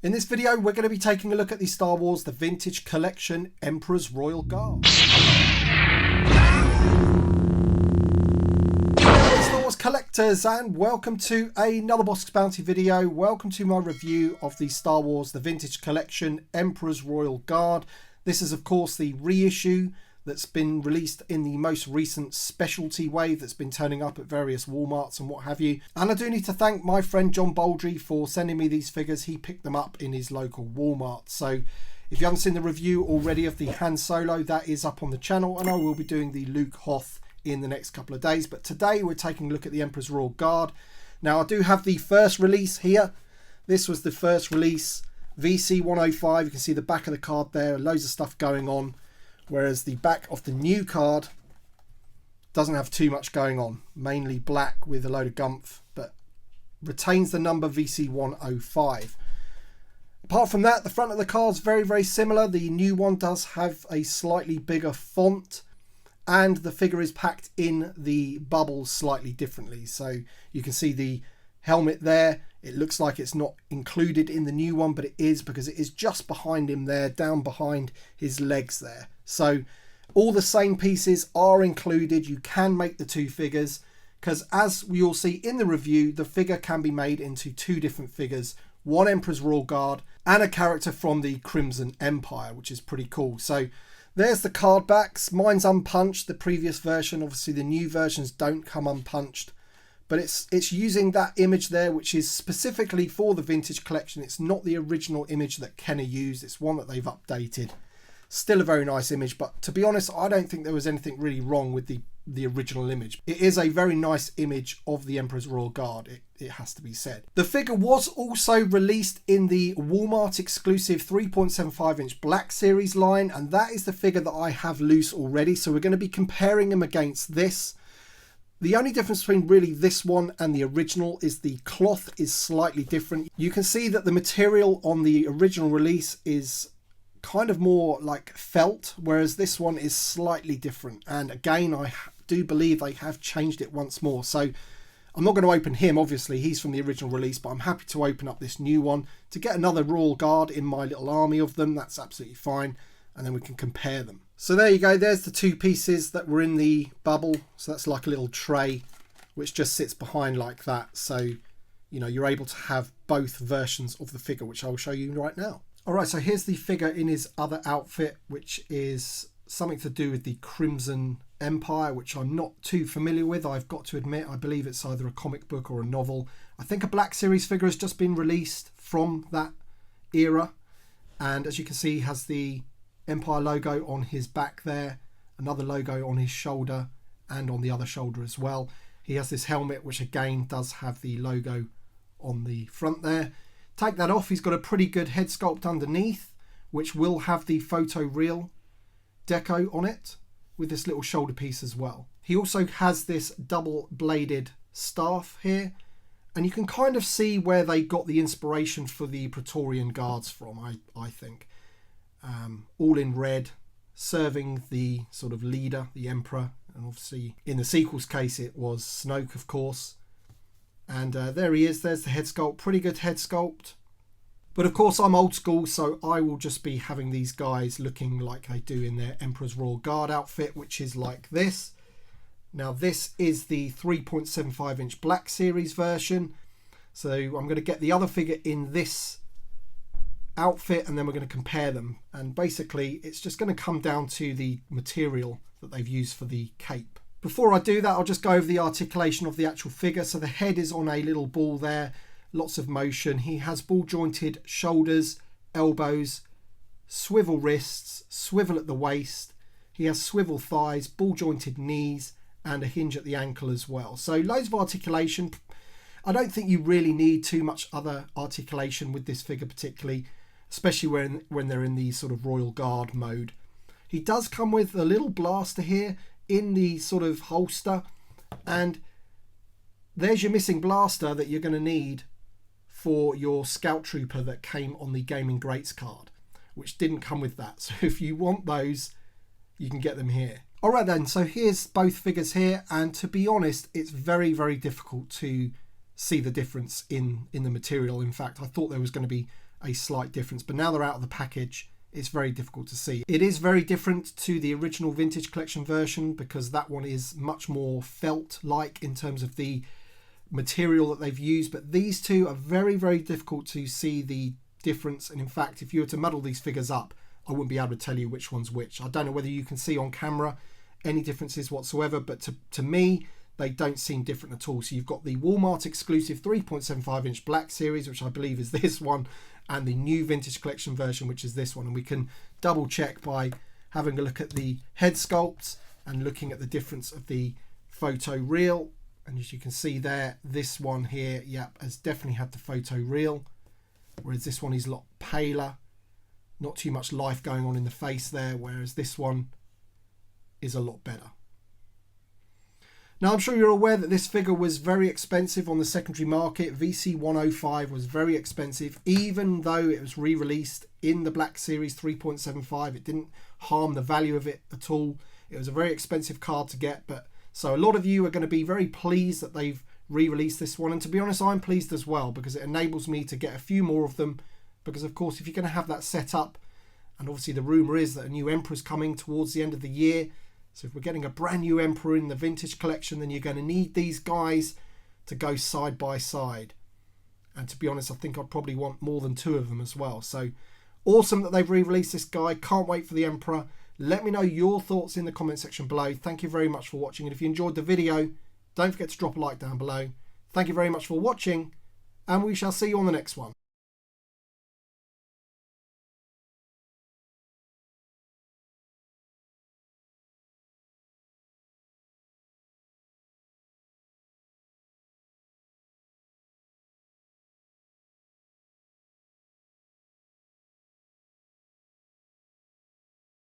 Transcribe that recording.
In this video, we're going to be taking a look at the Star Wars The Vintage Collection Emperor's Royal Guard. Hey Star Wars collectors, and welcome to another Bosk's Bounty video. Welcome to my review of the Star Wars The Vintage Collection Emperor's Royal Guard. This is of course the reissue that's been released in the most recent specialty wave that's been turning up at various Walmarts and what have you. And I do need to thank my friend John Baldry for sending me these figures. He picked them up in his local Walmart. So if you haven't seen the review already of the Han Solo, that is up on the channel, and I will be doing the Luke Hoth in the next couple of days. But today we're taking a look at the Emperor's Royal Guard. Now I do have the first release here. This was the first release, VC105. You can see the back of the card there, loads of stuff going on. Whereas the back of the new card doesn't have too much going on. Mainly black with a load of gumph, but retains the number VC105. Apart from that, the front of the card's very, very similar. The new one does have a slightly bigger font, and the figure is packed in the bubbles slightly differently. So you can see the helmet there. It looks like it's not included in the new one, but it is, because it is just behind him there, down behind his legs there. So all the same pieces are included. You can make the two figures, because as we all see in the review, the figure can be made into two different figures, one Emperor's Royal Guard and a character from the Crimson Empire, which is pretty cool. So there's the card backs. Mine's unpunched, the previous version. Obviously the new versions don't come unpunched, but it's using that image there, which is specifically for the Vintage Collection. It's not the original image that Kenner used. It's one that they've updated. Still a very nice image, but to be honest, I don't think there was anything really wrong with the original image. It is a very nice image of the Emperor's Royal Guard, it has to be said. The figure was also released in the Walmart exclusive 3.75 inch Black Series line, and that is the figure that I have loose already, so we're going to be comparing him against this. The only difference between really this one and the original is the cloth is slightly different. You can see that the material on the original release is kind of more like felt, whereas this one is slightly different. And again, I do believe they have changed it once more. So I'm not going to open him, obviously he's from the original release, but I'm happy to open up this new one to get another Royal Guard in my little army of them. That's absolutely fine, and then we can compare them. So there you go, there's the two pieces that were in the bubble. So that's like a little tray which just sits behind like that, so you know you're able to have both versions of the figure, which I'll show you right now. Alright, so here's the figure in his other outfit, which is something to do with the Crimson Empire, which I'm not too familiar with, I've got to admit. I believe it's either a comic book or a novel. I think a Black Series figure has just been released from that era, and as you can see, he has the Empire logo on his back there, another logo on his shoulder and on the other shoulder as well. He has this helmet which again does have the logo on the front there. Take that off, he's got a pretty good head sculpt underneath, which will have the photoreal deco on it with this little shoulder piece as well. He also has this double bladed staff here, and you can kind of see where they got the inspiration for the Praetorian Guards from, I think. All in red, serving the sort of leader, the Emperor, and obviously in the sequel's case it was Snoke, of course. And there he is, there's the head sculpt, pretty good head sculpt. But of course I'm old school, so I will just be having these guys looking like they do in their Emperor's Royal Guard outfit, which is like this. Now this is the 3.75 inch Black Series version. So I'm going to get the other figure in this outfit and then we're going to compare them. And basically it's just going to come down to the material that they've used for the cape. Before I do that, I'll just go over the articulation of the actual figure. So the head is on a little ball there, lots of motion. He has ball jointed shoulders, elbows, swivel wrists, swivel at the waist. He has swivel thighs, ball jointed knees, and a hinge at the ankle as well. So loads of articulation. I don't think you really need too much other articulation with this figure particularly, especially when they're in the sort of Royal Guard mode. He does come with a little blaster here in the sort of holster, and there's your missing blaster that you're going to need for your Scout Trooper that came on the Gaming Greats card, which didn't come with that. So if you want those, you can get them here. Alright then, so here's both figures here, and to be honest, it's very, very difficult to see the difference in the material. In fact, I thought there was going to be a slight difference, but now they're out of the package, it's very difficult to see. It is very different to the original Vintage Collection version because that one is much more felt-like in terms of the material that they've used, but these two are very, very difficult to see the difference. And in fact, if you were to muddle these figures up, I wouldn't be able to tell you which one's which. I don't know whether you can see on camera any differences whatsoever, but to me, they don't seem different at all. So you've got the Walmart exclusive 3.75 inch Black Series, which I believe is this one, and the new Vintage Collection version, which is this one. And we can double check by having a look at the head sculpts and looking at the difference of the photo reel. And as you can see there, this one here, yep, has definitely had the photo reel, whereas this one is a lot paler, not too much life going on in the face there, whereas this one is a lot better. Now, I'm sure you're aware that this figure was very expensive on the secondary market. VC105 was very expensive, even though it was re-released in the Black Series 3.75. It didn't harm the value of it at all. It was a very expensive card to get, but so a lot of you are going to be very pleased that they've re-released this one. And to be honest, I'm pleased as well because it enables me to get a few more of them. Because of course, if you're going to have that set up, and obviously the rumor is that a new Emperor is coming towards the end of the year. So if we're getting a brand new Emperor in the Vintage Collection, then you're going to need these guys to go side by side. And to be honest, I think I'd probably want more than two of them as well. So awesome that they've re-released this guy. Can't wait for the Emperor. Let me know your thoughts in the comment section below. Thank you very much for watching. And if you enjoyed the video, don't forget to drop a like down below. Thank you very much for watching, and we shall see you on the next one.